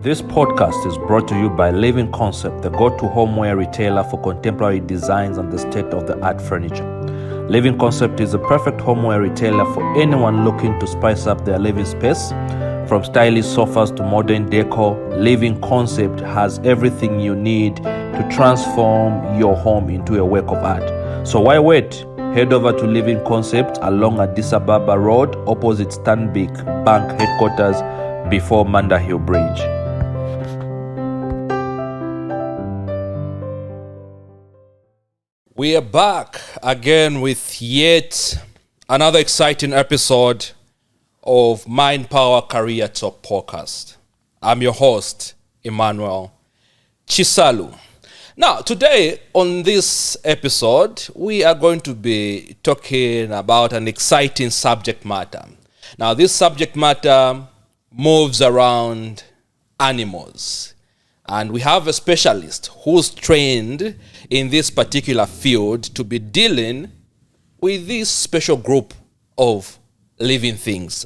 This podcast is brought to you by Living Concept, the go-to homeware retailer for contemporary designs and the state-of-the-art furniture. Living Concept is the perfect homeware retailer for anyone looking to spice up their living space. From stylish sofas to modern decor, Living Concept has everything you need to transform your home into a work of art. So why wait? Head over to Living Concept along Addis Ababa Road, opposite Stanbic Bank headquarters before Manda Hill Bridge. We are back again with yet another exciting episode of Mind Power Career Talk podcast. I'm your host, Emmanuel Chisalu. Now, today on this episode, we are going to be talking about an exciting subject matter. Now, this subject matter moves around animals. And we have a specialist who's trained in this particular field to be dealing with this special group of living things,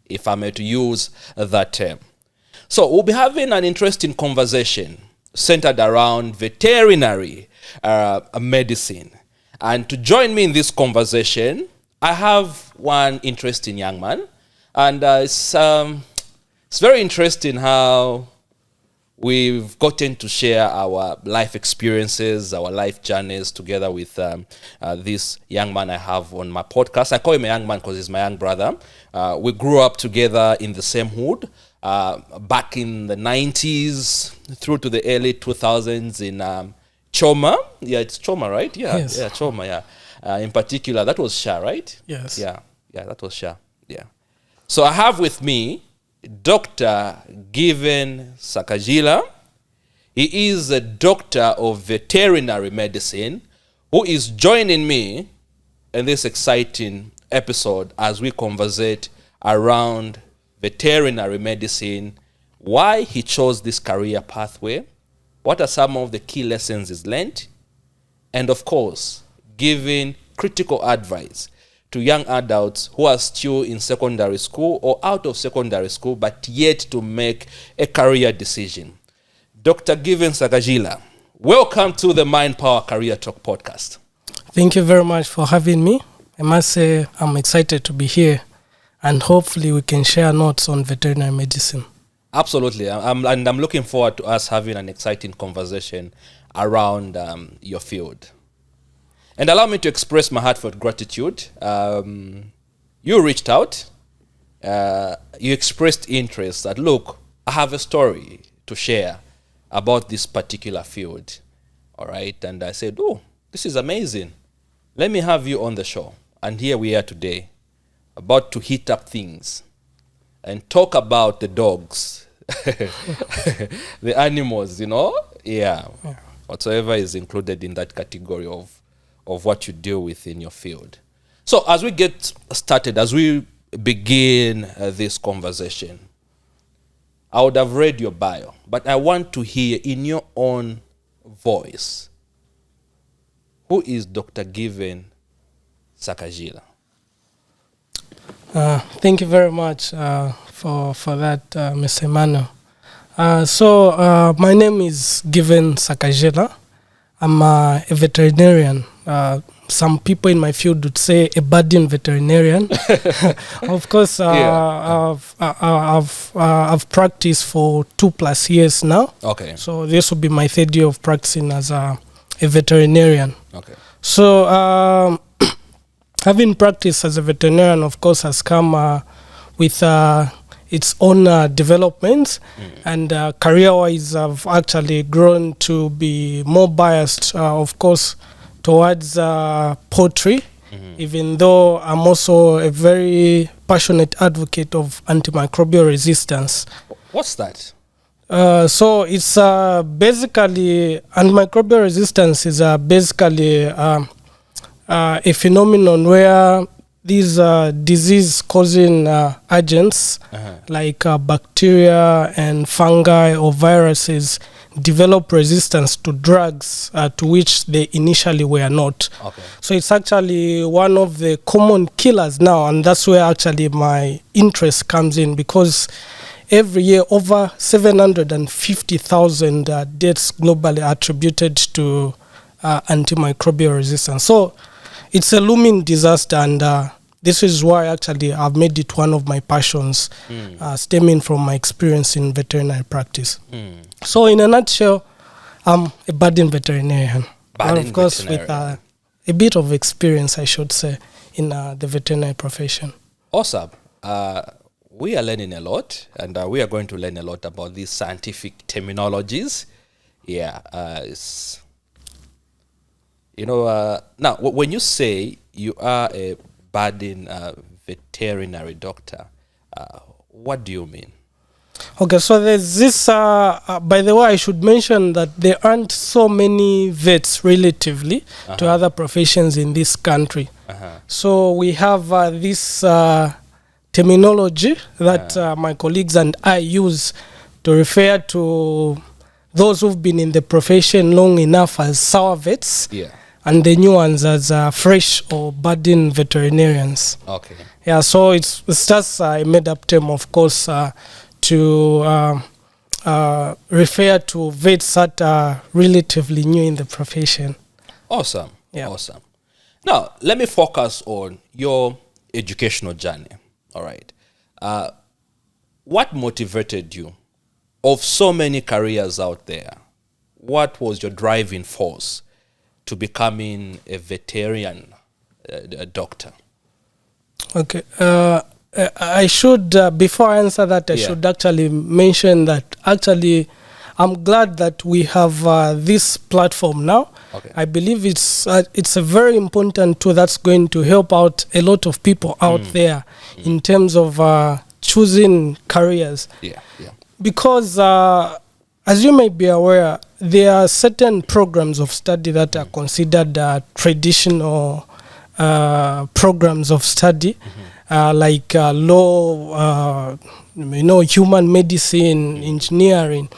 if I may to use that term. So we'll be having an interesting conversation centered around veterinary medicine. And to join me in this conversation, I have one interesting young man. And it's very interesting how we've gotten to share our life experiences, our life journeys together with this young man I have on my podcast. I call him a young man because he's my young brother. We grew up together in the same hood back in the 90s through to the early 2000s in Choma. Yeah, it's Choma, right? Yeah, yes. Yeah, Choma, yeah. In particular, that was Shah, right? Yes. Yeah, that was Shah, yeah. So I have with me Dr. Given Sakajila. He is a doctor of veterinary medicine who is joining me in this exciting episode as we conversate around veterinary medicine, why he chose this career pathway, what are some of the key lessons he's learned, and of course, giving critical advice to young adults who are still in secondary school or out of secondary school but yet to make a career decision. Dr. Given Sakajila, welcome to the Mind Power Career Talk podcast. Thank you very much for having me. I must say I'm excited to be here and hopefully we can share notes on veterinary medicine. Absolutely. I'm looking forward to us having an exciting conversation around your field. And allow me to express my heartfelt gratitude. You reached out. You expressed interest that, look, I have a story to share about this particular field. All right. And I said, oh, this is amazing. Let me have you on the show. And here we are today, about to heat up things and talk about the dogs, the animals, Yeah. Whatsoever is included in that category of what you deal with in your field. So as we get started, as we begin this conversation, I would have read your bio, but I want to hear in your own voice, who is Dr. Given Sakajila? Thank you very much for that, Mr. Emmanuel. So my name is Given Sakajila. I'm a veterinarian. Some people in my field would say a budding veterinarian. Of course, I've practiced for 2+ years now. Okay. So this will be my 3rd year of practicing as a veterinarian. Okay. So having practiced as a veterinarian, of course, has come with its own developments. And career-wise, I've actually grown to be more biased, of course, towards poultry, even though I'm also a very passionate advocate of antimicrobial resistance. What's that? So it's basically, antimicrobial resistance is basically a phenomenon where these disease-causing agents like bacteria and fungi or viruses develop resistance to drugs to which they initially were not. Okay. So it's actually one of the common killers now, and that's where actually my interest comes in, because every year over 750,000 deaths globally attributed to antimicrobial resistance. So it's a looming disaster, and this is why actually I've made it one of my passions, stemming from my experience in veterinary practice. So in a nutshell, I'm a budding veterinarian. And of course, with a bit of experience, I should say, in the veterinary profession. Awesome. We are learning a lot, and we are going to learn a lot about these scientific terminologies. Yeah. Now, when you say you are a budding veterinary doctor, what do you mean? Okay, so there's this, by the way, I should mention that there aren't so many vets relatively to other professions in this country. So we have this terminology that my colleagues and I use to refer to those who've been in the profession long enough as sour vets, and the new ones as fresh or budding veterinarians. Okay. Yeah, so it's just a made-up term, of course, to refer to vets that are relatively new in the profession. Awesome. Yeah. Awesome. Now, let me focus on your educational journey. All right. What motivated you? Of so many careers out there, what was your driving force to becoming a veterinarian doctor? Okay. I should, before I answer that, I should actually mention that actually I'm glad that we have this platform now. Okay. I believe it's a very important tool that's going to help out a lot of people out there in terms of choosing careers. Because as you may be aware, there are certain programs of study that are considered traditional programs of study, like law, human medicine, engineering.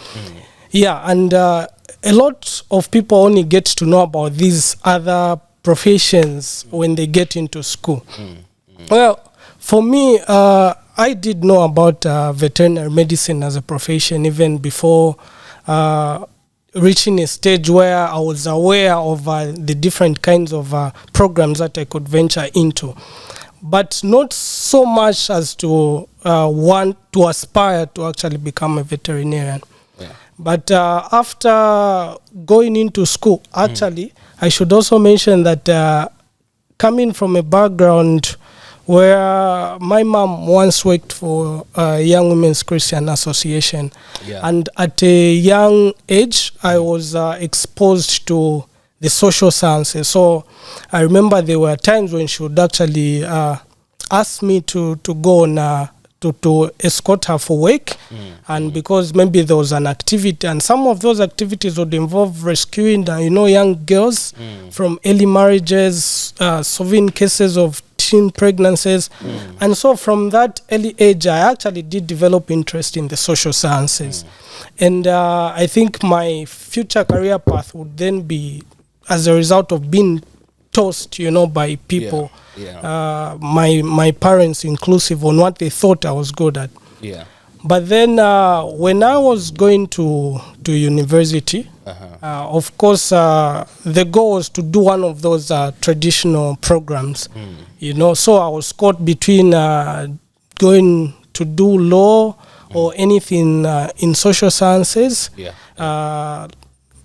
And a lot of people only get to know about these other professions when they get into school. Well, for me, I did know about veterinary medicine as a profession even before reaching a stage where I was aware of the different kinds of programs that I could venture into, but not so much as to want to aspire to actually become a veterinarian. But after going into school, actually, I should also mention that coming from a background where my mom once worked for Young Women's Christian Association, and at a young age, I was exposed to the social sciences. So I remember there were times when she would actually ask me to go on to escort her for work, and because maybe there was an activity, and some of those activities would involve rescuing young girls from early marriages, solving cases of teen pregnancies. And so from that early age, I actually did develop interest in the social sciences. And I think my future career path would then be as a result of being tossed, by people, my parents inclusive, on what they thought I was good at. But then when I was going to university, of course, the goal was to do one of those traditional programs, so I was caught between going to do law or anything in social sciences,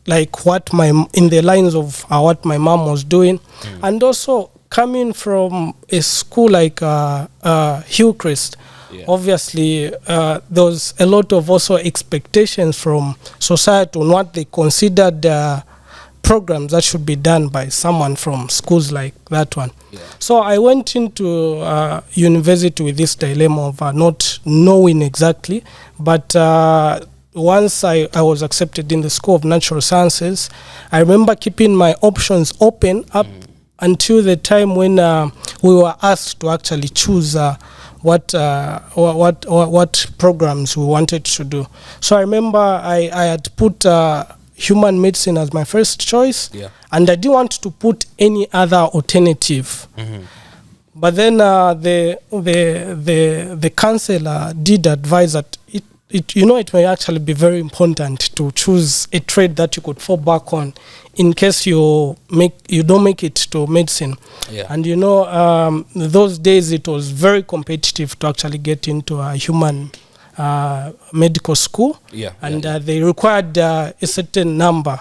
like in the lines of what my mom was doing, and also coming from a school like Hillcrest. Obviously, there was a lot of also expectations from society on what they considered programs that should be done by someone from schools like that one. So I went into university with this dilemma of not knowing exactly, but once I was accepted in the School of Natural Sciences, I remember keeping my options open up until the time when we were asked to actually choose what programs we wanted to do. So I remember I had put human medicine as my first choice, and I didn't want to put any other alternative. But then the counselor did advise that it may actually be very important to choose a trade that you could fall back on in case you don't make it to medicine. Yeah. And those days it was very competitive to actually get into a human medical school. And they required a certain number.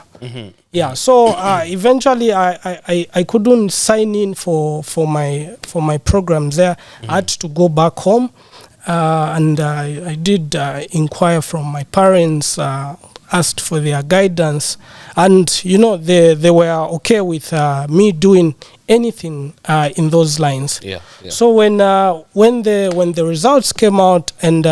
So eventually I couldn't sign in for my programs there. I had to go back home, and I did inquire from my parents, asked for their guidance, and they were okay with me doing anything in those lines. So when the results came out, and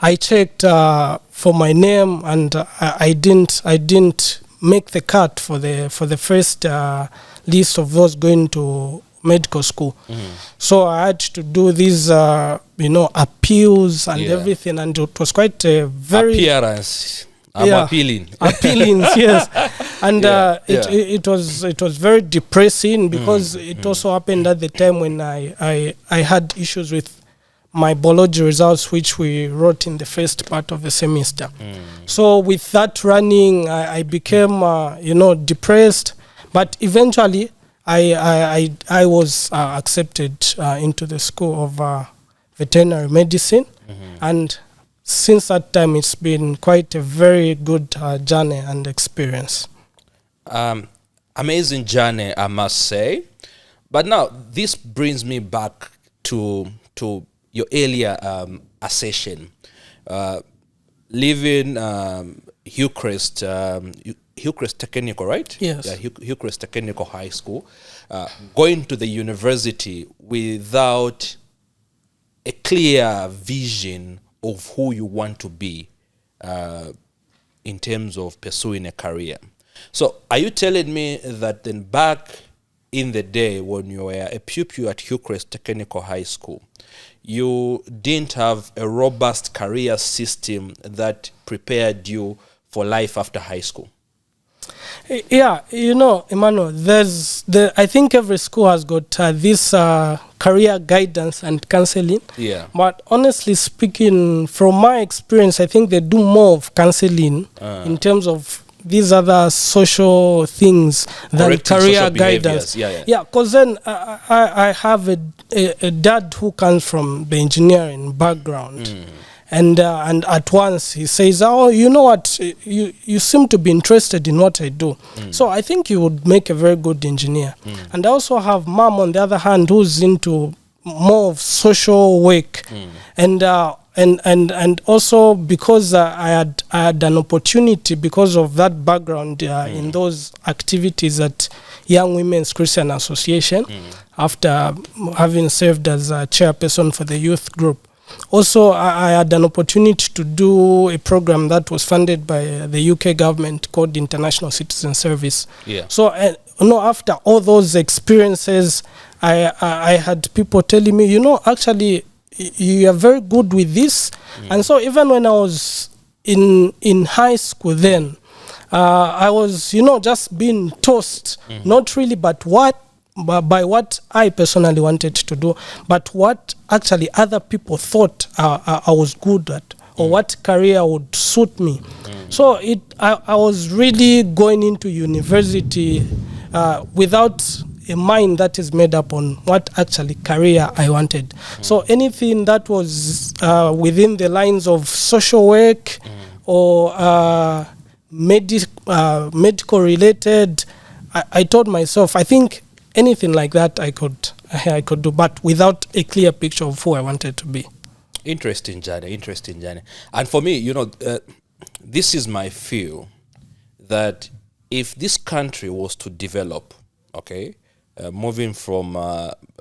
I checked for my name, and I didn't make the cut for the first list of those going to medical school. So I had to do these appeals and everything, and it was quite a very appearance. Appealing, yes. And it was very depressing, because it also happened at the time when I had issues with my biology results, which we wrote in the first part of the semester. So with that running, I became depressed, but eventually I was accepted into the School of Veterinary Medicine, and since that time it's been quite a very good journey and experience. Amazing journey, I must say. But now this brings me back to your earlier assertion, leaving Hillcrest Technical, right? Yes. Yeah, Hillcrest Technical High School, going to the university without a clear vision of who you want to be in terms of pursuing a career. So are you telling me that then back in the day when you were a pupil at Hillcrest Technical High School, you didn't have a robust career system that prepared you for life after high school? Yeah, Emmanuel, I think every school has got this career guidance and counseling. Yeah. But honestly speaking, from my experience, I think they do more of counseling in terms of these other social things than career guidance. Yeah, because then I have a dad who comes from the engineering background. And at once he says, "Oh, you know what? You seem to be interested in what I do. So I think you would make a very good engineer." And I also have mom on the other hand who's into more of social work, and also because I had an opportunity because of that background in those activities at Young Women's Christian Association, after having served as a chairperson for the youth group. Also, I had an opportunity to do a program that was funded by the UK government called International Citizen Service. So, after all those experiences, I had people telling me, actually, you are very good with this. And so even when I was in high school then, I was, just being tossed, not really, but by what I personally wanted to do, but what actually other people thought I was good at, or what career would suit me. So I was really going into university without a mind that is made up on what actually career I wanted. So anything that was within the lines of social work or medical related, I told myself, I think anything like that I could do, but without a clear picture of who I wanted to be. Interesting journey. And for me, this is my feel that if this country was to develop, moving from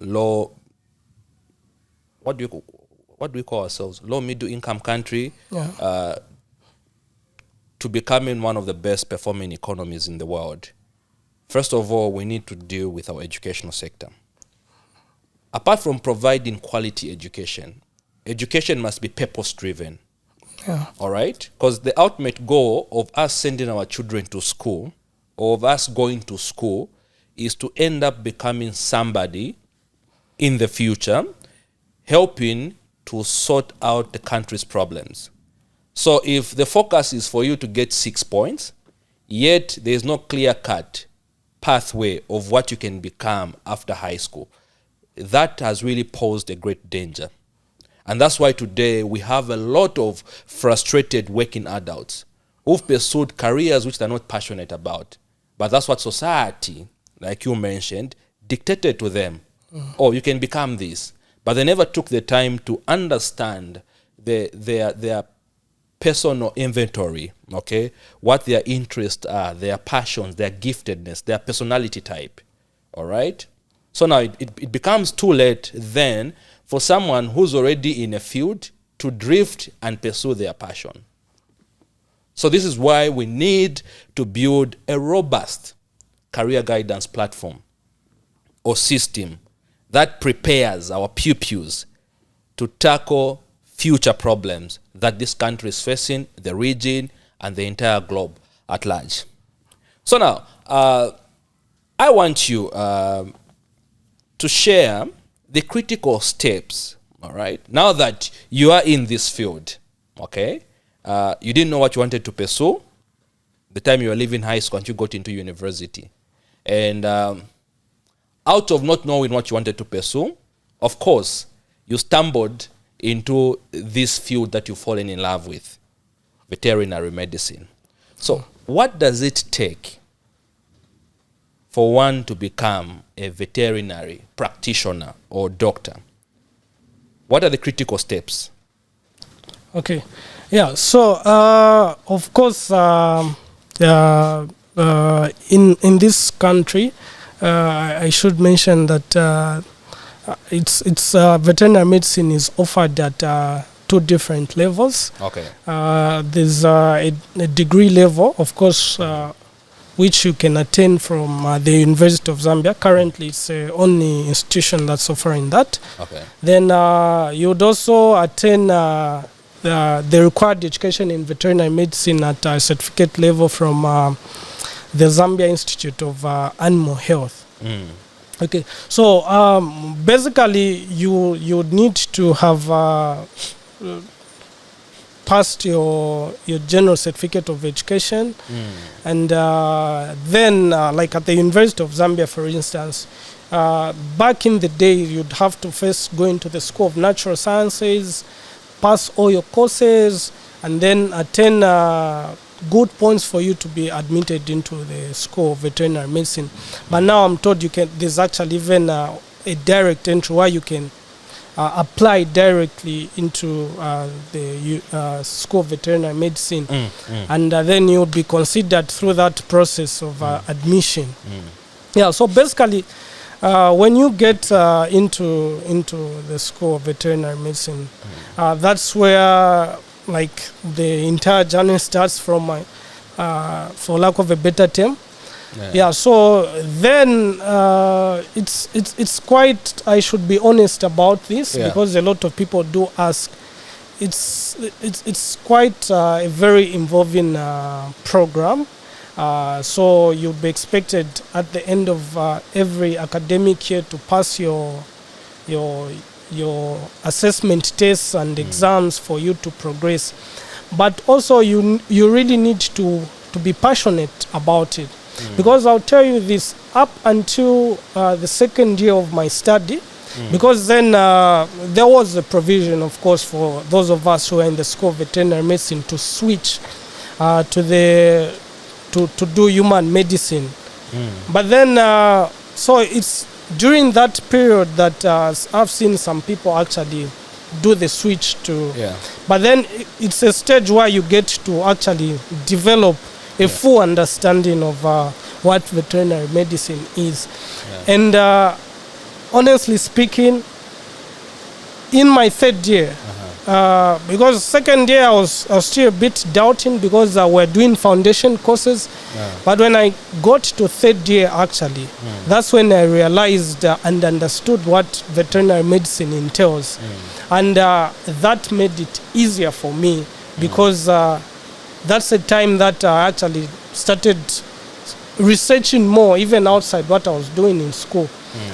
low, what do we call ourselves? Low middle income country to becoming one of the best performing economies in the world. First of all, we need to deal with our educational sector. Apart from providing quality education, education must be purpose-driven. All right? Because the ultimate goal of us sending our children to school, or of us going to school, is to end up becoming somebody in the future, helping to sort out the country's problems. So if the focus is for you to get 6 points, yet there is no clear-cut pathway of what you can become after high school, that has really posed a great danger. And that's why today we have a lot of frustrated working adults who've pursued careers which they're not passionate about. But that's what society, like you mentioned, dictated to them. Oh, you can become this. But they never took the time to understand their personal inventory, okay? What their interests are, their passions, their giftedness, their personality type, all right? So now it becomes too late then for someone who's already in a field to drift and pursue their passion. So this is why we need to build a robust career guidance platform or system that prepares our pupils to tackle future problems that this country is facing, the region, and the entire globe at large. So now, I want you to share the critical steps, all right? Now that you are in this field, okay? You didn't know what you wanted to pursue the time you were leaving high school and you got into university. And out of not knowing what you wanted to pursue, of course, you stumbled into this field that you've fallen in love with, veterinary medicine. So what does it take for one to become a veterinary practitioner or doctor? What are the critical steps? Okay. Yeah. So, of course, in this country, I should mention that it's veterinary medicine is offered at 2 different levels. Okay. There's a degree level, of course, which you can attain from the University of Zambia. Currently, it's the only institution that's offering that. Okay. Then you'd also attain the required education in veterinary medicine at a certificate level from the Zambia Institute of Animal Health. Okay, so basically you need to have passed your general certificate of education, and then like at the University of Zambia, for instance, back in the day, you'd have to first go into the School of Natural Sciences, pass all your courses, and then attain good points for you to be admitted into the School of Veterinary Medicine. But now I'm told there's actually even a direct entry where you can apply directly into the School of Veterinary Medicine, and then you would be considered through that process of admission. Yeah, so basically, when you get into the School of Veterinary Medicine, that's where like the entire journey starts from, for lack of a better term. Yeah, so then it's quite, I should be honest about this, because a lot of people do ask. It's quite a very involving program. So you'll be expected at the end of every academic year to pass your assessment tests and exams for you to progress. But also you really need to be passionate about it. Because I'll tell you this, up until the second year of my study, because then there was a provision, of course, for those of us who are in the School of Veterinary Medicine to switch to do human medicine. But then, so it's during that period that I've seen some people actually do the switch to. But then it's a stage where you get to actually develop a full understanding of what veterinary medicine is. And honestly speaking, in my third year, because second year I was still a bit doubting, because we're doing foundation courses. But when I got to third year, actually, that's when I realized and understood what veterinary medicine entails. And that made it easier for me, because that's the time that I actually started researching more, even outside what I was doing in school,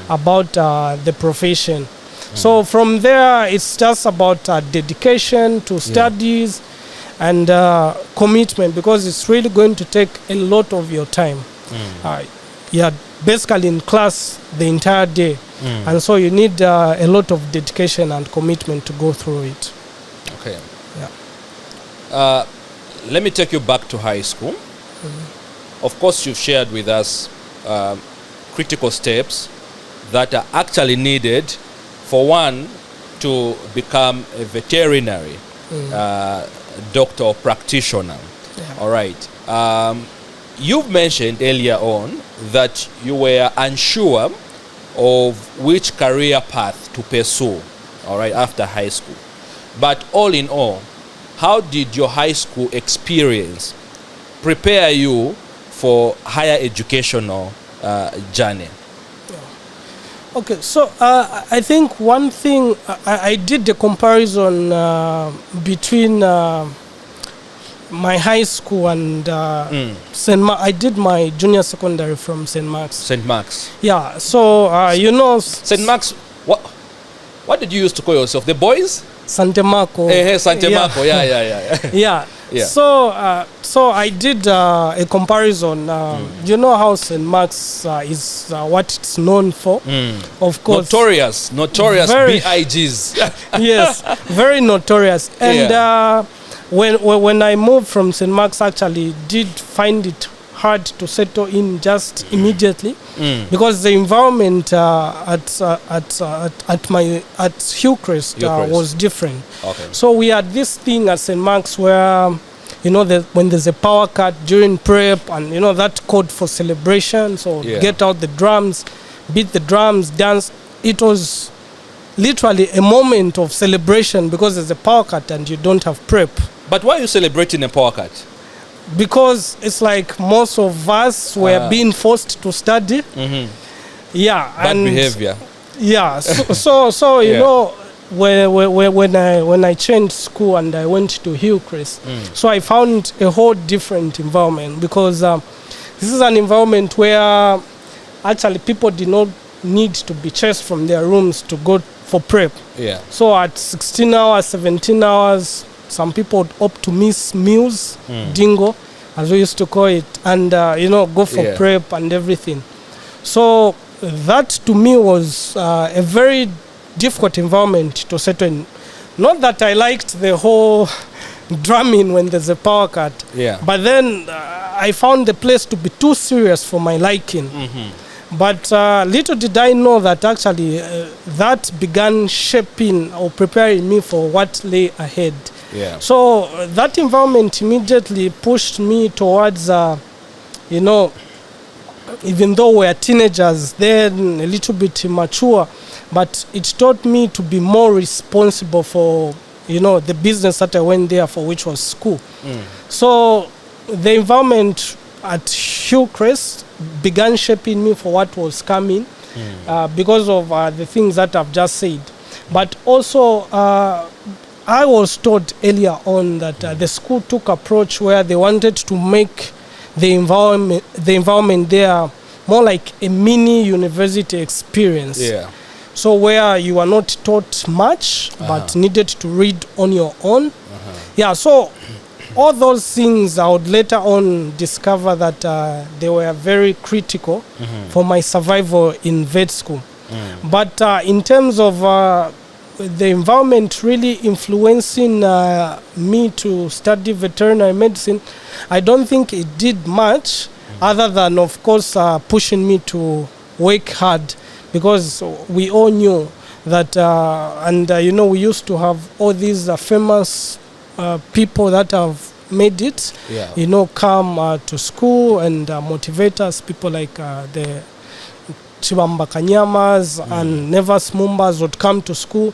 about the profession. So from there, it's just about dedication to studies and commitment, because it's really going to take a lot of your time. You're basically in class the entire day, and so you need a lot of dedication and commitment to go through it. Okay. Yeah. Let me take you back to high school. Of course, you've shared with us critical steps that are actually needed for one to become a veterinary doctor or practitioner. Yeah. All right. You've mentioned earlier on that you were unsure of which career path to pursue, all right, after high school. But all in all, how did your high school experience prepare you for higher educational journey? Okay, so I think one thing, I did the comparison between my high school and St. Mark's. I did my junior secondary from St. Mark's. St. Mark's. Yeah, so you know... St. Mark's, what did you used to call yourself? The boys? Santa Marco. Santa Marco, yeah. Yeah. Yeah. So I did a comparison. You know how St. Mark's is what it's known for? Of course. Notorious BIGs. Yes, very notorious. And when I moved from St. Mark's, actually did find it hard to settle in just immediately, because the environment at Hillcrest was different. Okay. So we had this thing at St. Mark's where, you know, when there's a power cut during prep, and you know that called for celebration. So get out the drums, beat the drums, dance. It was literally a moment of celebration because there's a power cut and you don't have prep. But why are you celebrating a power cut? Because it's like most of us were being forced to study. Yeah, bad behavior. Yeah, so you know, when I changed school and I went to Hillcrest, so I found a whole different environment, because this is an environment where actually people did not need to be chased from their rooms to go for prep. Yeah. So at 16 hours, 17 hours, some people would opt to miss meals, dingo, as we used to call it, and you know, go for prep and everything. So that to me was a very difficult environment to settle in. Not that I liked the whole drumming when there's a power cut, but then I found the place to be too serious for my liking. But little did I know that actually that began shaping or preparing me for what lay ahead. Yeah. So that environment immediately pushed me towards, you know, even though we are teenagers, then a little bit immature, but it taught me to be more responsible for, you know, the business that I went there for, which was school. So the environment at Hillcrest began shaping me for what was coming because of the things that I've just said. But also, I was taught earlier on that the school took approach where they wanted to make the environment there more like a mini university experience. Yeah. So where you are not taught much, but needed to read on your own. Yeah, so all those things I would later on discover that they were very critical for my survival in vet school. But in terms of the environment really influencing me to study veterinary medicine, I don't think it did much other than, of course, pushing me to work hard, because we all knew that, you know, we used to have all these famous people that have made it, you know, come to school and motivate us, people like the Chibamba Kanyamas and Nevas Mumbas would come to school,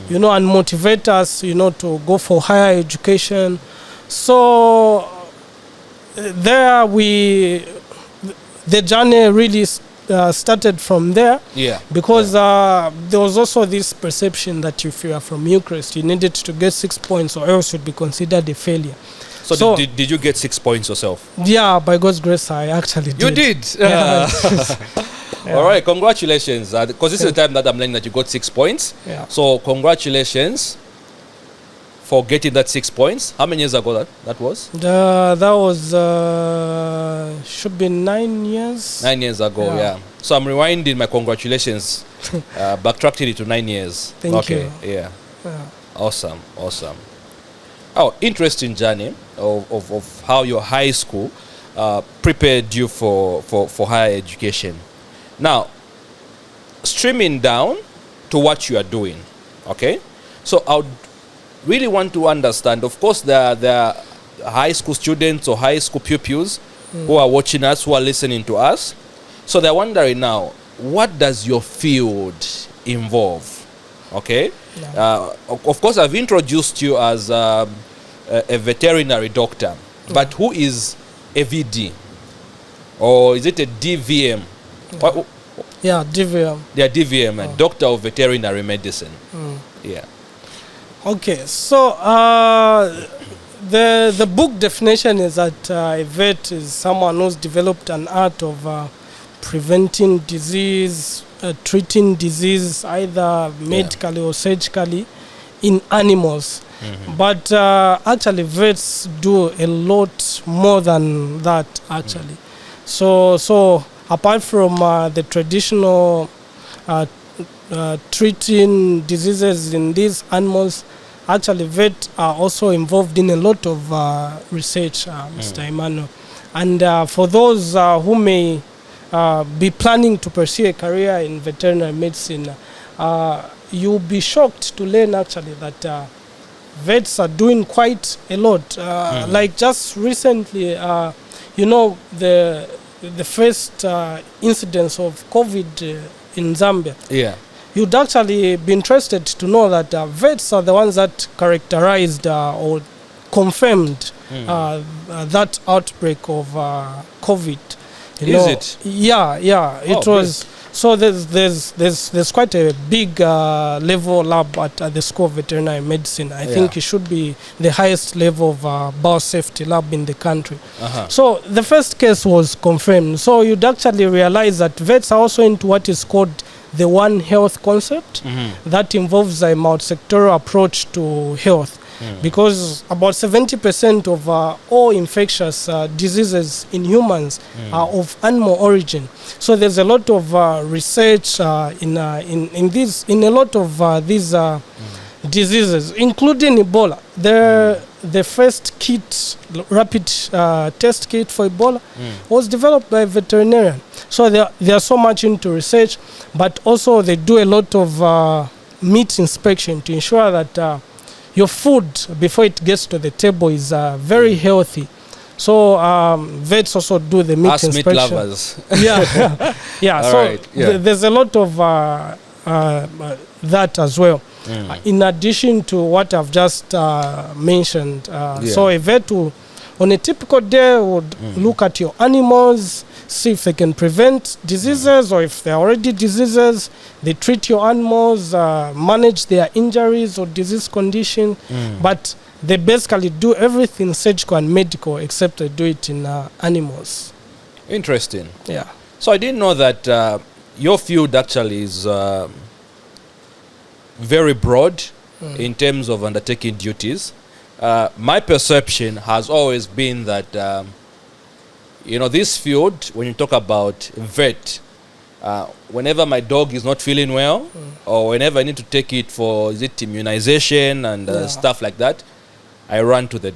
you know, and motivate us, you know, to go for higher education. So there the journey really started from there, because there was also this perception that if you are from Hillcrest, you needed to get 6 points or else you'd be considered a failure. So did you get 6 points yourself? Yeah, by God's grace, I actually did. You did? Yeah. All right, congratulations. Because this is the time that I'm learning that you got 6 points. Yeah. So congratulations for getting that 6 points. How many years ago that was? That was should be 9 years. 9 years ago, yeah. So I'm rewinding my congratulations, backtracting it to 9 years. Thank you. Yeah. Awesome. Oh, interesting journey of how your high school prepared you for higher education. Now, streaming down to what you are doing, okay? So I would really want to understand, of course, there are high school students or high school pupils who are watching us, who are listening to us. So they're wondering now, what does your field involve? Okay? Of course, I've introduced you as a veterinary doctor, but who is a VD? Or is it a DVM? Yeah, DVM. They are DVM, a Doctor of Veterinary Medicine. Yeah. Okay, so the book definition is that a vet is someone who's developed an art of preventing disease, treating disease either medically or surgically in animals. But actually vets do a lot more than that actually. So apart from the traditional treating diseases in these animals, actually vets are also involved in a lot of research, Mr. Emmanuel. And for those who may be planning to pursue a career in veterinary medicine, you'll be shocked to learn actually that vets are doing quite a lot. Like just recently, the first incidence of COVID in Zambia. Yeah. You'd actually be interested to know that vets are the ones that characterized or confirmed that outbreak of COVID. Is it? Yeah. It was. So there's quite a big level lab at the School of Veterinary Medicine. I think it should be the highest level of biosafety lab in the country. So the first case was confirmed. So you'd actually realize that vets are also into what is called the One Health concept that involves a multi-sectoral approach to health. Because about 70% of all infectious diseases in humans are of animal origin. So there's a lot of research in a lot of these diseases, including Ebola. The first kit, rapid test kit for Ebola, was developed by a veterinarian. So they are so much into research, but also they do a lot of meat inspection to ensure that your food before it gets to the table is very healthy. So vets also do the meat inspection. Meat lovers. Yeah. All So right, yeah. There's a lot of that as well. In addition to what I've just mentioned. So a vet will, on a typical day, would look at your animals, see if they can prevent diseases, or if there are already diseases, they treat your animals, manage their injuries or disease condition. But they basically do everything surgical and medical except they do it in animals. Interesting. Yeah. So I didn't know that your field actually is very broad in terms of undertaking duties. My perception has always been that this field, when you talk about vet, whenever my dog is not feeling well, or whenever I need to take it for immunization and stuff like that, I run to the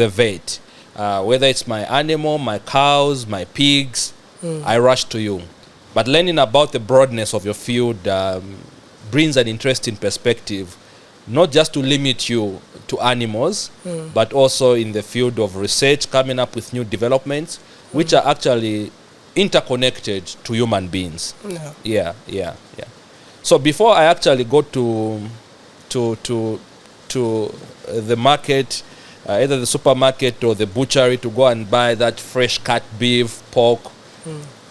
vet. Whether it's my animal, my cows, my pigs, I rush to you. But learning about the broadness of your field brings an interesting perspective, not just to limit you to animals, but also in the field of research, coming up with new developments, which are actually interconnected to human beings. Yeah. So before I actually go to the market, either the supermarket or the butchery, to go and buy that fresh cut beef, pork,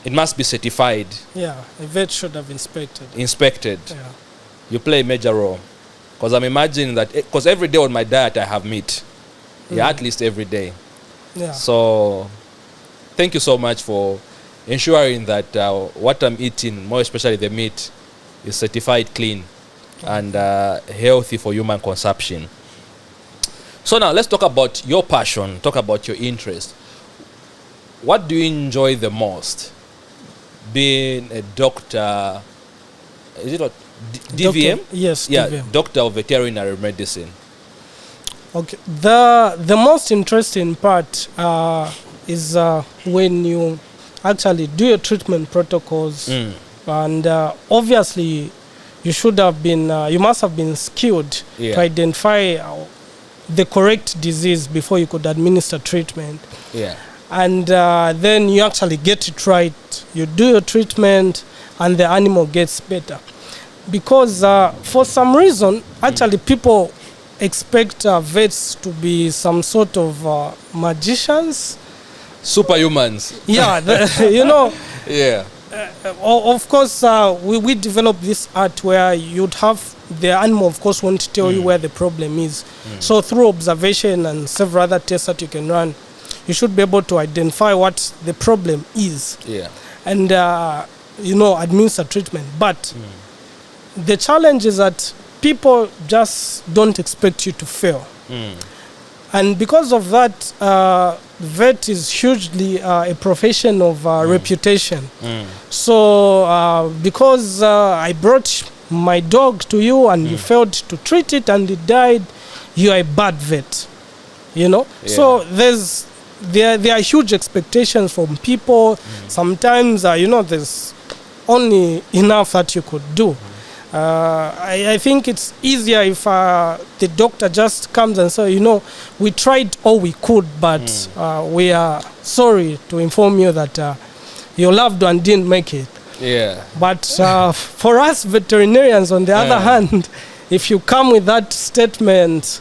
it must be certified. Yeah, a vet should have inspected. Yeah. You play a major role. Because I'm imagining that, because every day on my diet I have meat. Yeah, at least every day. Yeah. So thank you so much for ensuring that what I'm eating, more especially the meat, is certified clean and healthy for human consumption. So now let's talk about your passion, talk about your interest. What do you enjoy the most? Being a doctor, is it a DVM? Doctor, yes, yeah, DVM. Doctor of Veterinary Medicine. Okay. The most interesting part is when you actually do your treatment protocols, and obviously you must have been skilled to identify the correct disease before you could administer treatment. Yeah. And then you actually get it right. You do your treatment, and the animal gets better. Because for some reason, actually, people expect vets to be some sort of magicians. Superhumans. Yeah, Yeah. Of course, we developed this art where you'd have the animal, of course, won't tell you where the problem is. So through observation and several other tests that you can run, you should be able to identify what the problem is. Yeah. And, administer treatment. But the challenge is that people just don't expect you to fail. And because of that, vet is hugely a profession of reputation. So because I brought my dog to you and you failed to treat it and it died, you are a bad vet. So there are huge expectations from people. Sometimes there's only enough that you could do. I think it's easier if the doctor just comes and says, we tried all we could, but we are sorry to inform you that your loved one didn't make it. Yeah. But for us veterinarians, on the other hand, if you come with that statement,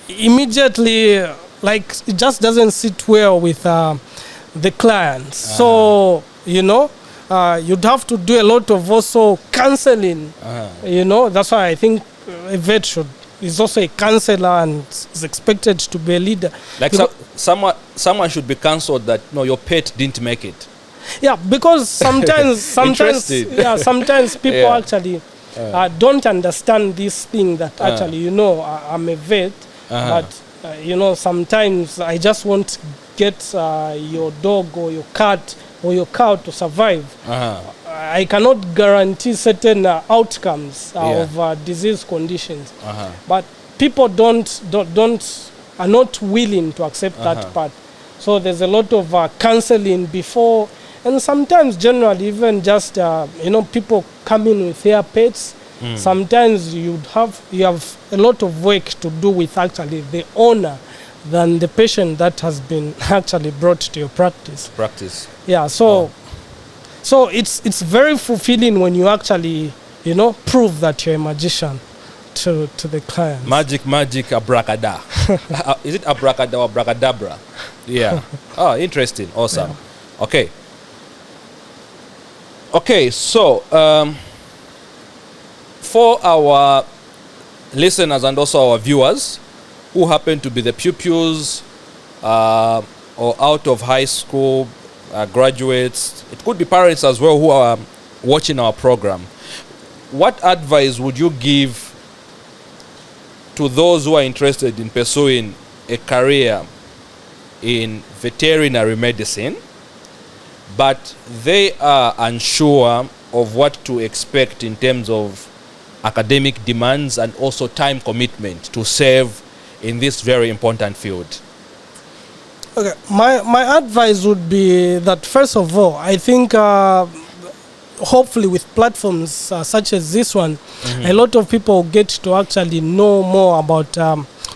immediately, it just doesn't sit well with the clients. So, you'd have to do a lot of also counseling. That's why I think a vet is also a counselor and is expected to be a leader. Someone should be counseled that your pet didn't make it. Yeah, because sometimes people actually don't understand this thing that actually I'm a vet, but sometimes I just won't get your dog or your cat or your cow to survive. I cannot guarantee certain outcomes of disease conditions. But people are not willing to accept that part. So there's a lot of counseling before, and sometimes generally even just people come in with their pets. Sometimes you have a lot of work to do with actually the owner than the patient that has been actually brought to your practice. Yeah, so it's very fulfilling when you actually prove that you're a magician to the client. Magic, abracadabra. Is it abracadabra or abracadabra? Yeah. Oh, interesting. Awesome. Yeah. Okay, so for our listeners and also our viewers who happen to be the pupils or out of high school graduates, it could be parents as well who are watching our program, what advice would you give to those who are interested in pursuing a career in veterinary medicine, but they are unsure of what to expect in terms of academic demands and also time commitment to serve in this very important field? Okay, my advice would be that, first of all, I think hopefully with platforms such as this one, a lot of people get to actually know more about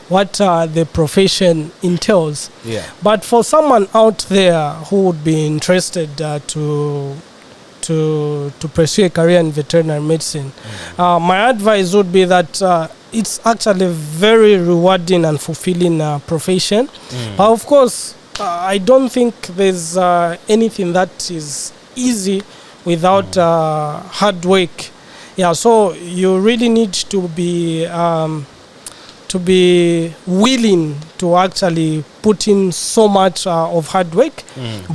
what the profession entails. Yeah. But for someone out there who would be interested to pursue a career in veterinary medicine, my advice would be that it's actually a very rewarding and fulfilling profession. But of course, I don't think there's anything that is easy without hard work. Yeah, so you really need to be willing to actually put in so much of hard work,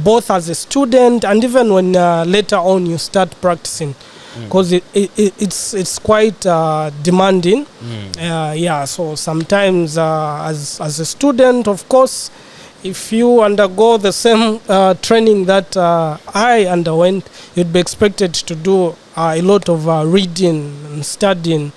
both as a student and even when later on you start practicing, because it's quite demanding. So sometimes as a student, of course, if you undergo the same training that I underwent, you'd be expected to do a lot of reading and studying.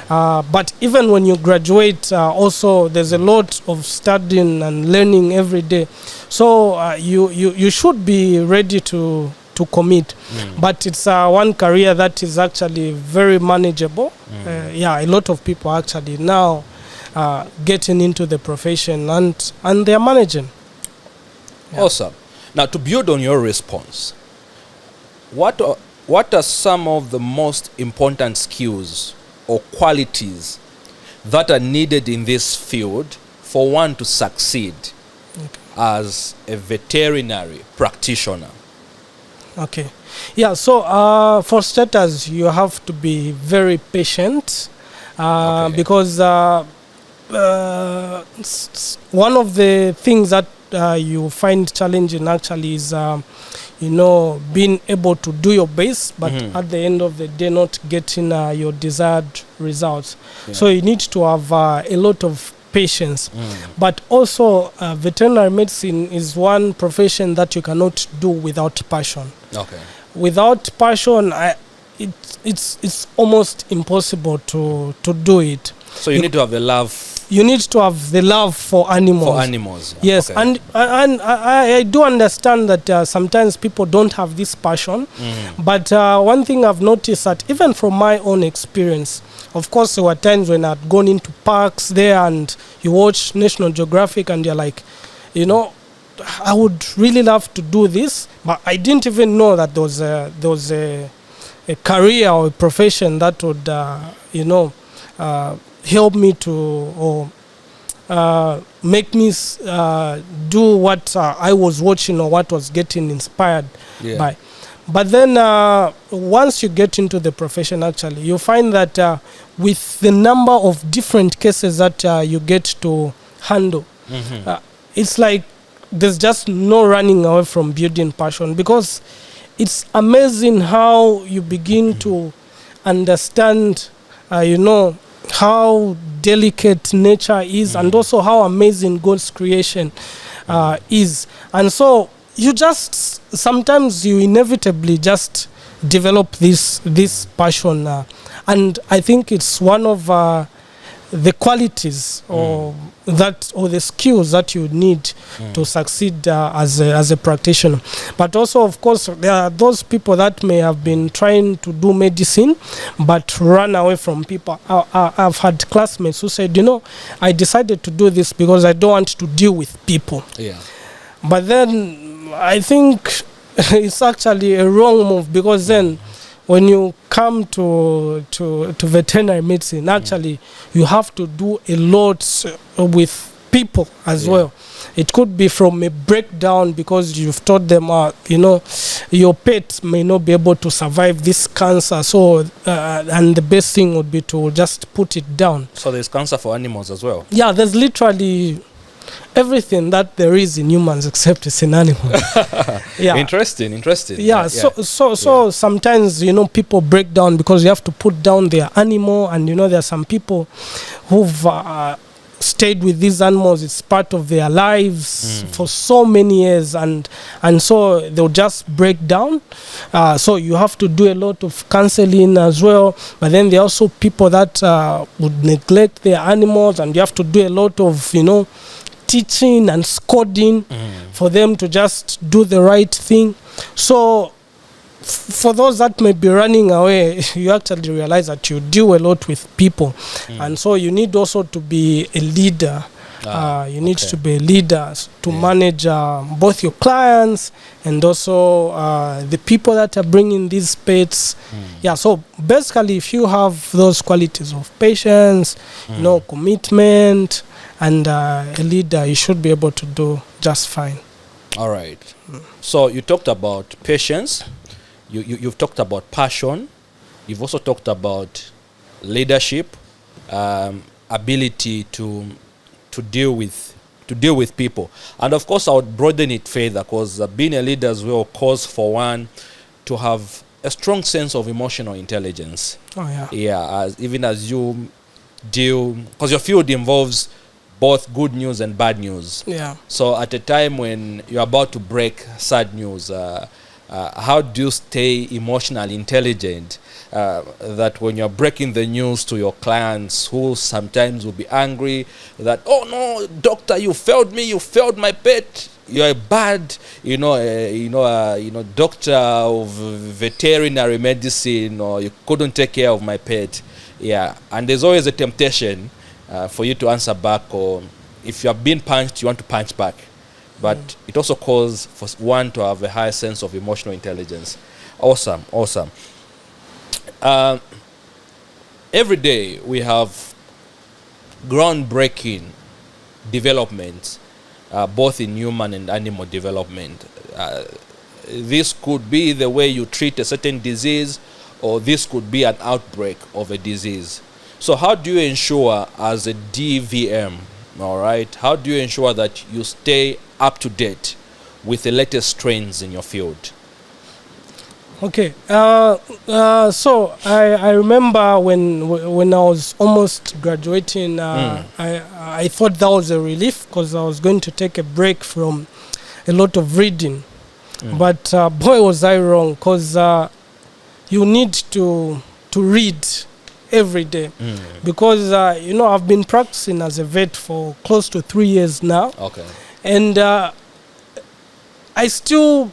But even when you graduate, also there's a lot of studying and learning every day. So you should be ready to commit. But it's one career that is actually very manageable. A lot of people actually now getting into the profession and they're managing. Awesome. Now, to build on your response, what are some of the most important skills or qualities that are needed in this field for one to succeed as a veterinary practitioner? Okay. Yeah, so for starters, you have to be very patient because one of the things that you find challenging actually is, being able to do your best, but at the end of the day, not getting your desired results. So you need to have a lot of patience. But also, veterinary medicine is one profession that you cannot do without passion. Without passion, it's almost impossible to do it. So you need to have the love. You need to have the love for animals. For animals. Yes, and I do understand that sometimes people don't have this passion. But one thing I've noticed that even from my own experience, of course, there were times when I'd gone into parks there and you watch National Geographic and you're like, I would really love to do this, but I didn't even know that there was a career or a profession that would, help me to or make me do what I was watching or what was getting inspired by. But then once you get into the profession, actually, you find that with the number of different cases that you get to handle, it's like there's just no running away from building passion, because it's amazing how you begin to understand, how delicate nature is, and also how amazing God's creation is. And so you just, sometimes you inevitably just develop this passion. And I think it's one of the qualities or the skills that you need to succeed as a practitioner. But also, of course, there are those people that may have been trying to do medicine but run away from people. I've had classmates who said, I decided to do this because I don't want to deal with people. But then I think it's actually a wrong move, because then when you come to veterinary medicine, actually, you have to do a lot with people as well. It could be from a breakdown because you've told them, your pet may not be able to survive this cancer. So, and the best thing would be to just put it down. So there's cancer for animals as well? Yeah, there's literally everything that there is in humans except it's in animals. Interesting. So sometimes people break down because you have to put down their animal, and there are some people who've stayed with these animals. It's part of their lives for so many years, and so they'll just break down. So you have to do a lot of counseling as well. But then there are also people that would neglect their animals, and you have to do a lot of teaching and scolding for them to just do the right thing. So for those that may be running away, you actually realize that you deal a lot with people. And so you need also to be a leader. You need to be a leader to manage both your clients and also the people that are bringing these pets. So basically, if you have those qualities of patience, commitment, and a leader, you should be able to do just fine. All right. So you talked about patience. You've talked about passion. You've also talked about leadership, ability to deal with to deal with people. And of course, I would broaden it further, because being a leader as well calls for one to have a strong sense of emotional intelligence. Oh yeah. Yeah, even as you deal, because your field involves both good news and bad news. Yeah. So at a time when you're about to break sad news, how do you stay emotionally intelligent, that when you're breaking the news to your clients, who sometimes will be angry that, oh no, doctor, you failed me, you failed my pet, you're a bad, doctor of veterinary medicine, or you couldn't take care of my pet. Yeah, and there's always a temptation for you to answer back, or if you have been punched, you want to punch back. But it also calls for one to have a high sense of emotional intelligence. Awesome. Every day we have groundbreaking developments, both in human and animal development. This could be the way you treat a certain disease, or this could be an outbreak of a disease. So how do you ensure, as a DVM, all right, how do you ensure that you stay up to date with the latest trends in your field? Okay. So I remember when I was almost graduating, I thought that was a relief, because I was going to take a break from a lot of reading. But boy, was I wrong, because you need to read every day, because I've been practicing as a vet for close to 3 years now. Okay. And I still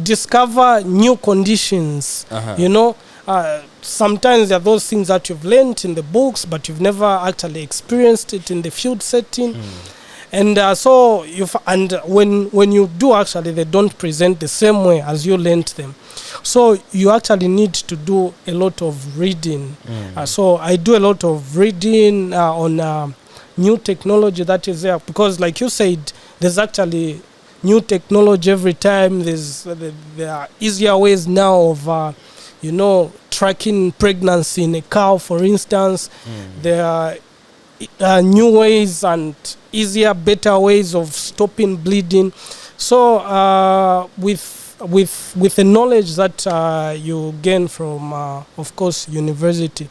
discover new conditions. Sometimes there are those things that you've learned in the books, but you've never actually experienced it in the field setting. And so when you do, actually they don't present the same way as you learned them. So you actually need to do a lot of reading. So I do a lot of reading on new technology that is there, because like you said, there's actually new technology every time. There are easier ways now of tracking pregnancy in a cow, for instance. There are new ways and easier, better ways of stopping bleeding. So with the knowledge that you gain from, of course, university,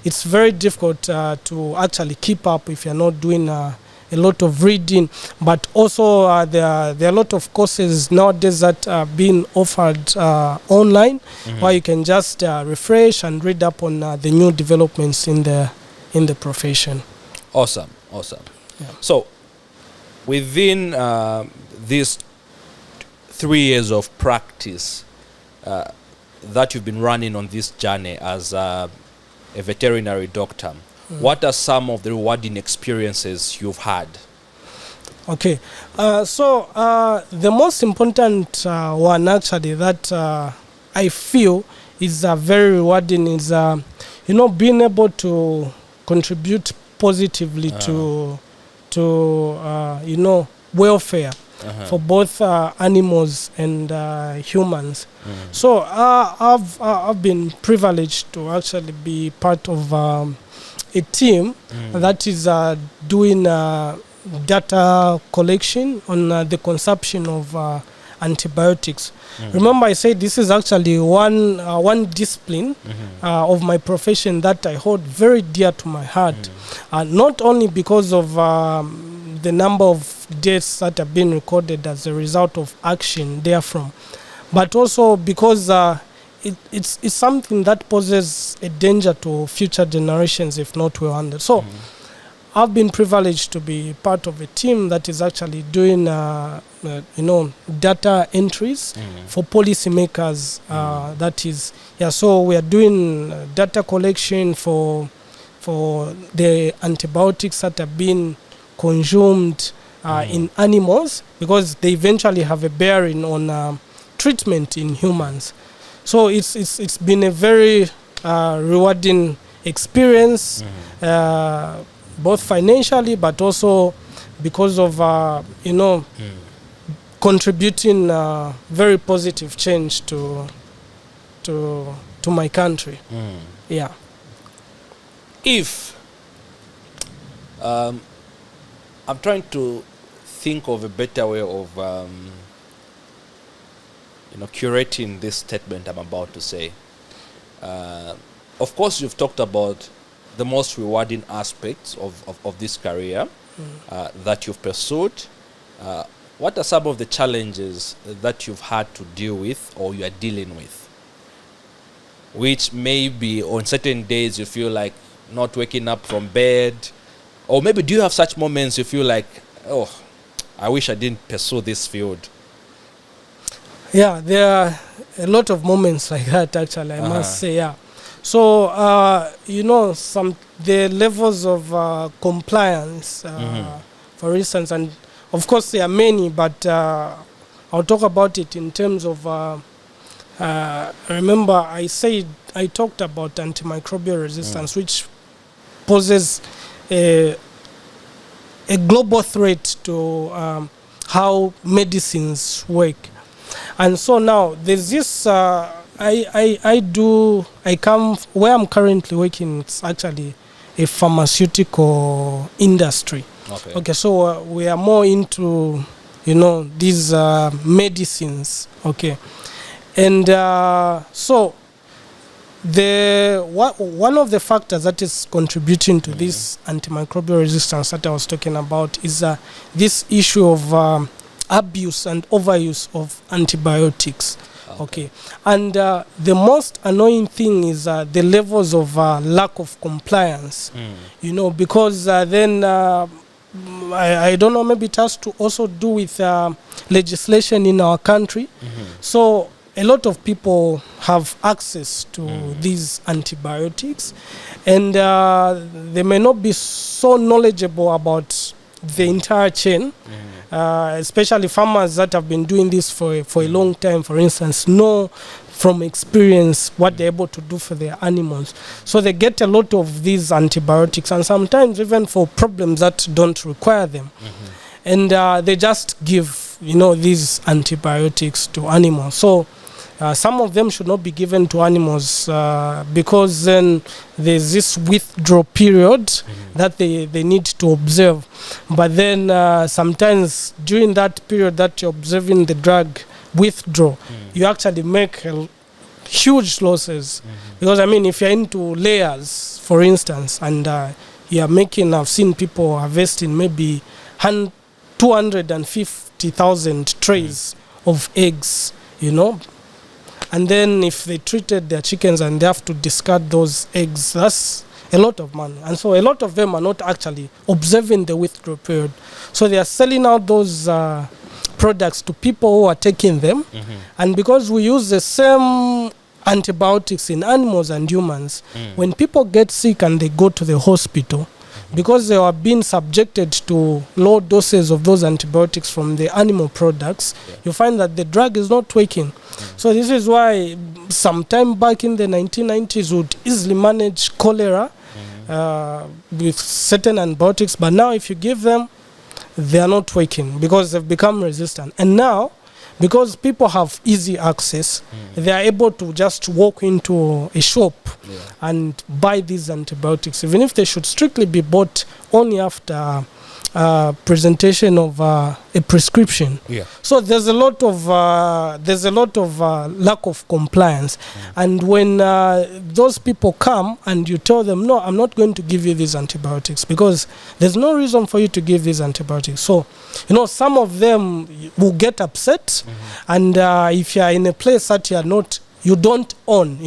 it's very difficult to actually keep up if you're not doing a lot of reading. But also there are a lot of courses nowadays that are being offered online, where you can just refresh and read up on the new developments in the profession. Awesome. Yeah. So within these 3 years of practice that you've been running on this journey as a veterinary doctor, what are some of the rewarding experiences you've had? Okay, so the most important one actually that I feel is very rewarding is being able to contribute positively to welfare for both animals and humans. So I've been privileged to actually be part of a team that is doing data collection on the consumption of antibiotics. Remember, I said this is actually one discipline of my profession that I hold very dear to my heart. Not only because of the number of deaths that have been recorded as a result of action therefrom, but also because it's something that poses a danger to future generations if not well handled. So I've been privileged to be part of a team that is actually doing data entries for policymakers. That is, so we are doing data collection for the antibiotics that have been consumed in animals, because they eventually have a bearing on treatment in humans. So it's been a very rewarding experience, both financially, but also because of contributing very positive change to my country. If I'm trying to think of a better way of curating this statement I'm about to say. Of course, you've talked about the most rewarding aspects of this career that you've pursued. What are some of the challenges that you've had to deal with or you are dealing with? Which maybe on certain days you feel like not waking up from bed, or maybe do you have such moments you feel like, oh, I wish I didn't pursue this field? Yeah, there are a lot of moments like that, actually, I must say, yeah. So, the levels of compliance, for instance, and of course there are many, but I'll talk about it in terms of, remember I talked about antimicrobial resistance, which poses a global threat to how medicines work. And so now there's this, where I'm currently working, it's actually a pharmaceutical industry. Okay, so we are more into, these medicines, okay. And so one of the factors that is contributing to this antimicrobial resistance that I was talking about is this issue of abuse and overuse of antibiotics. Okay. And the most annoying thing is the levels of lack of compliance, because then I don't know, maybe it has to also do with legislation in our country. So a lot of people have access to these antibiotics, and they may not be so knowledgeable about the entire chain, especially farmers that have been doing this for a long time, for instance, know from experience what they're able to do for their animals. So they get a lot of these antibiotics, and sometimes even for problems that don't require them. And they just give, these antibiotics to animals. So some of them should not be given to animals because then there's this withdrawal period that they need to observe. But then sometimes during that period that you're observing the drug withdraw, you actually make huge losses. Because, if you're into layers, for instance, and you're making, I've seen people harvesting maybe 250,000 trays of eggs, and then if they treated their chickens and they have to discard those eggs, that's a lot of money. And so a lot of them are not actually observing the withdrawal period. So they are selling out those products to people who are taking them. And because we use the same antibiotics in animals and humans, when people get sick and they go to the hospital, because they are being subjected to low doses of those antibiotics from the animal products, you find that the drug is not working. So this is why sometime back in the 1990s we would easily manage cholera with certain antibiotics, but now if you give them, they are not working because they've become resistant. And now, because people have easy access, they are able to just walk into a shop and buy these antibiotics, even if they should strictly be bought only after presentation of a prescription. So there's a lot of lack of compliance, and when those people come and you tell them, no, I'm not going to give you these antibiotics because there's no reason for you to give these antibiotics. So some of them will get upset, and if you are in a place that you don't own,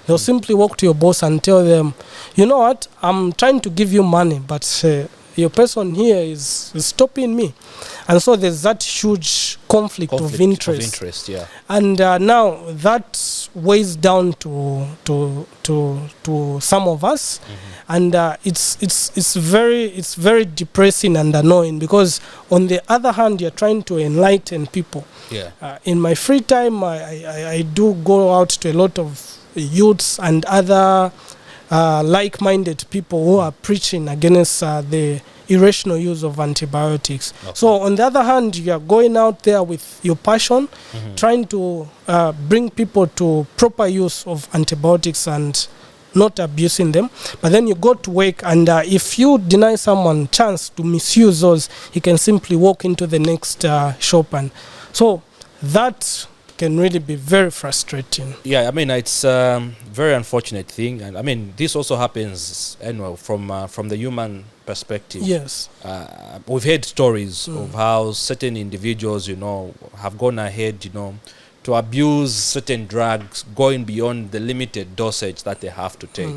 they'll simply walk to your boss and tell them, you know what, I'm trying to give you money, but your person here is stopping me. And so there's that huge conflict of interest. And now that weighs down to some of us, and it's very depressing and annoying, because on the other hand you're trying to enlighten people. In my free time I do go out to a lot of youths and other like-minded people who are preaching against the irrational use of antibiotics. So on the other hand, you are going out there with your passion, trying to bring people to proper use of antibiotics, and not abusing them. But then you go to work, and if you deny someone chance to misuse those, he can simply walk into the next shop, and so that can really be very frustrating. Yeah, I mean, it's very unfortunate thing, and I mean, this also happens anyway from the human perspective. Yes. We've heard stories of how certain individuals, have gone ahead, to abuse certain drugs, going beyond the limited dosage that they have to take.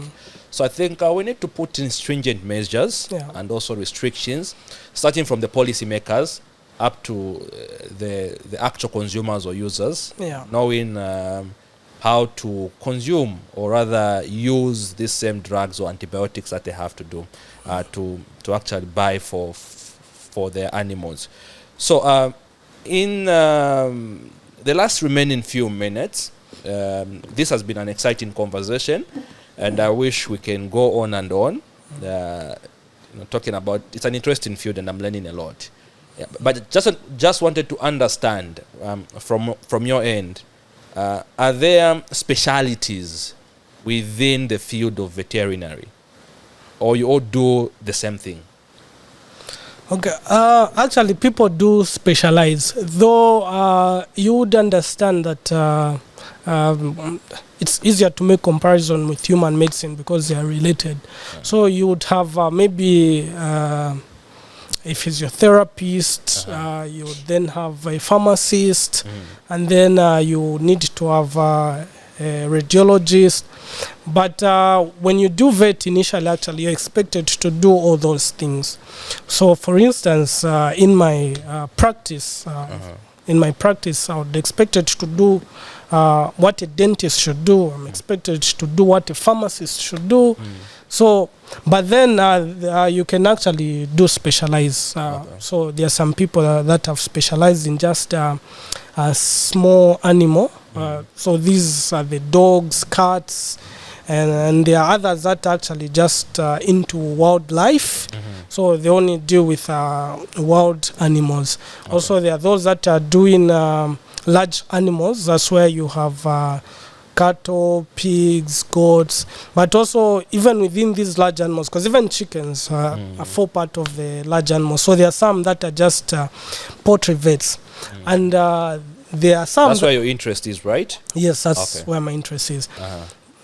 So I think we need to put in stringent measures and also restrictions, starting from the policymakers up to the actual consumers or users, knowing how to consume or rather use these same drugs or antibiotics that they have to do to actually buy for their animals. So in the last remaining few minutes, this has been an exciting conversation, and I wish we can go on and on talking about, it's an interesting field and I'm learning a lot. Yeah, but just wanted to understand from your end, are there specialities within the field of veterinary, or you all do the same thing? Okay, actually people do specialize, though you would understand that it's easier to make comparison with human medicine because they are related. So you would have maybe a physiotherapist, you would then have a pharmacist, and then you need to have a radiologist. But when you do vet initially, actually you're expected to do all those things. So for instance, in my practice, I would expected to do what a dentist should do. I'm expected to do what a pharmacist should do. So, but then you can actually do specialize. So there are some people that have specialized in just a small animal. So these are the dogs, cats, and there are others that are actually just into wildlife. So they only deal with wild animals. Also, there are those that are doing large animals. That's where you have cattle, pigs, goats, but also even within these large animals, because even chickens are fall part of the large animals. So there are some that are just poultry vets, and there are some. That's where your interest is, right? Yes, that's where my interest is.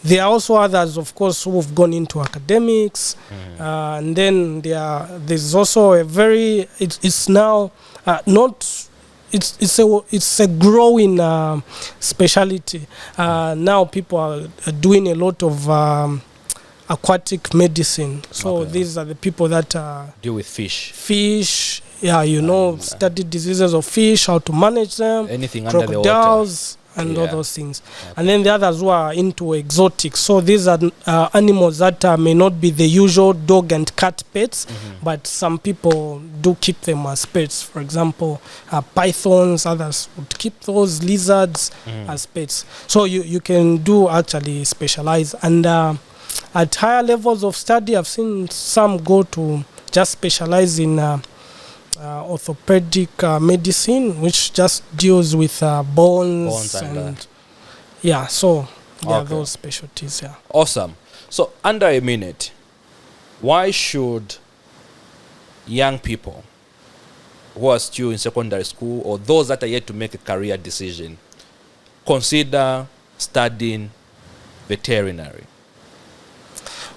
There are also others, of course, who have gone into academics, and then there's also a very. It's now not. It's a growing specialty. Now people are doing a lot of aquatic medicine. So these are the people that deal with fish. Fish, study diseases of fish, how to manage them. Anything under the water. Crocodiles and all those things. And then the others who are into exotics. So these are animals that may not be the usual dog and cat pets, but some people do keep them as pets. For example, pythons, others would keep those lizards as pets. So you can do actually specialize. And at higher levels of study, I've seen some go to just specialize in orthopedic medicine, which just deals with bones and so there are those specialties. Awesome. So under a minute, why should young people who are still in secondary school or those that are yet to make a career decision consider studying veterinary?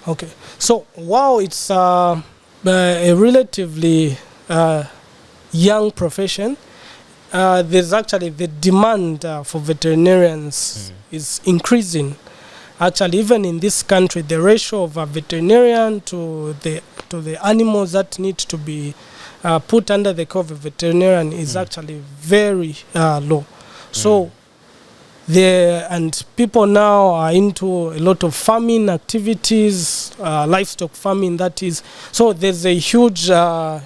Okay, so while it's a relatively young profession, there's actually the demand for veterinarians is increasing. Actually, even in this country, the ratio of a veterinarian to the animals that need to be put under the care of a veterinarian is actually very low. So and people now are into a lot of farming activities, livestock farming, that is. So there's a huge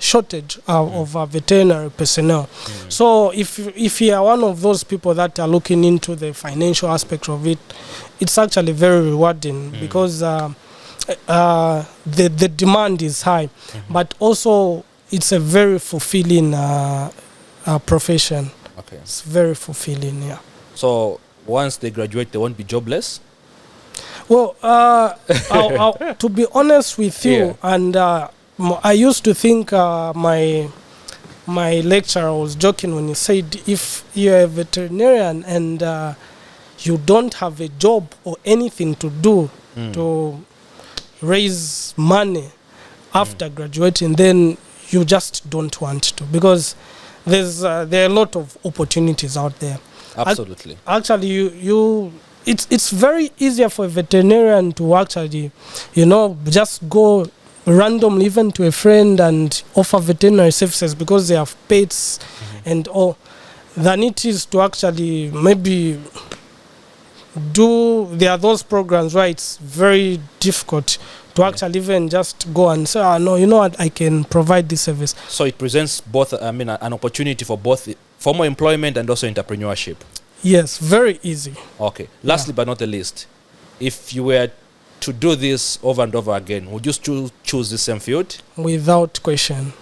shortage of veterinary personnel. So if you are one of those people that are looking into the financial aspect of it, it's actually very rewarding because the demand is high, but also it's a very fulfilling profession. It's very fulfilling, So once they graduate, they won't be jobless? Well, to be honest with you, Yeah. and I used to think my lecturer was joking when he said, if you're a veterinarian and you don't have a job or anything to do to raise money after graduating, then you just don't want to, because there are a lot of opportunities out there. Absolutely. Actually, it's very easier for a veterinarian to actually, just go randomly even to a friend and offer veterinary services because they have pets and all, than it is to actually maybe there are those programs where it's very difficult to actually even just go and say, no, you know what, I can provide this service. So it presents both, an opportunity for both formal employment and also entrepreneurship. Yes, very easy. Okay. Lastly, but not the least, if you were to do this over and over again, would you still choose the same field? Without question.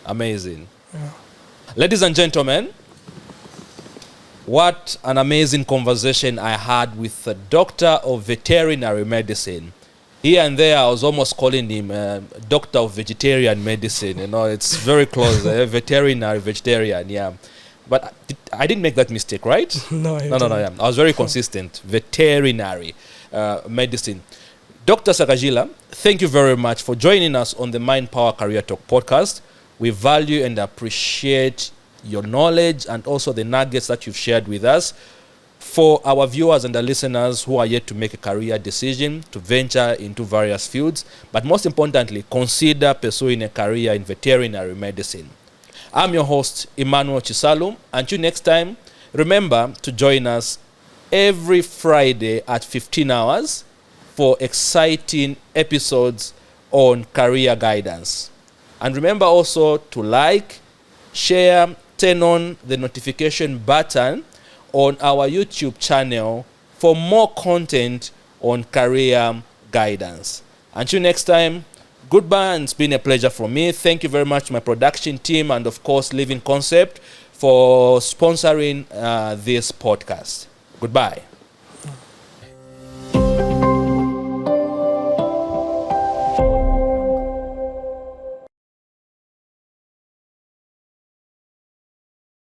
Amazing. Yeah. Ladies and gentlemen, what an amazing conversation I had with the Doctor of Veterinary Medicine. Here and there, I was almost calling him Doctor of Vegetarian Medicine. It's very close. Veterinary, vegetarian, yeah. But I didn't make that mistake, right? No, Yeah. I was very consistent. Veterinary medicine. Dr. Sakajila, thank you very much for joining us on the Mind Power Career Talk podcast. We value and appreciate your knowledge and also the nuggets that you've shared with us. For our viewers and the listeners who are yet to make a career decision to venture into various fields, but most importantly, consider pursuing a career in veterinary medicine. I'm your host, Emmanuel Chisalum. Until next time, remember to join us every Friday at 15 hours for exciting episodes on career guidance. And remember also to like, share, turn on the notification button on our YouTube channel for more content on career guidance. Until next time, goodbye, and it's been a pleasure for me. Thank you very much to my production team and, of course, Living Concept for sponsoring this podcast. Goodbye.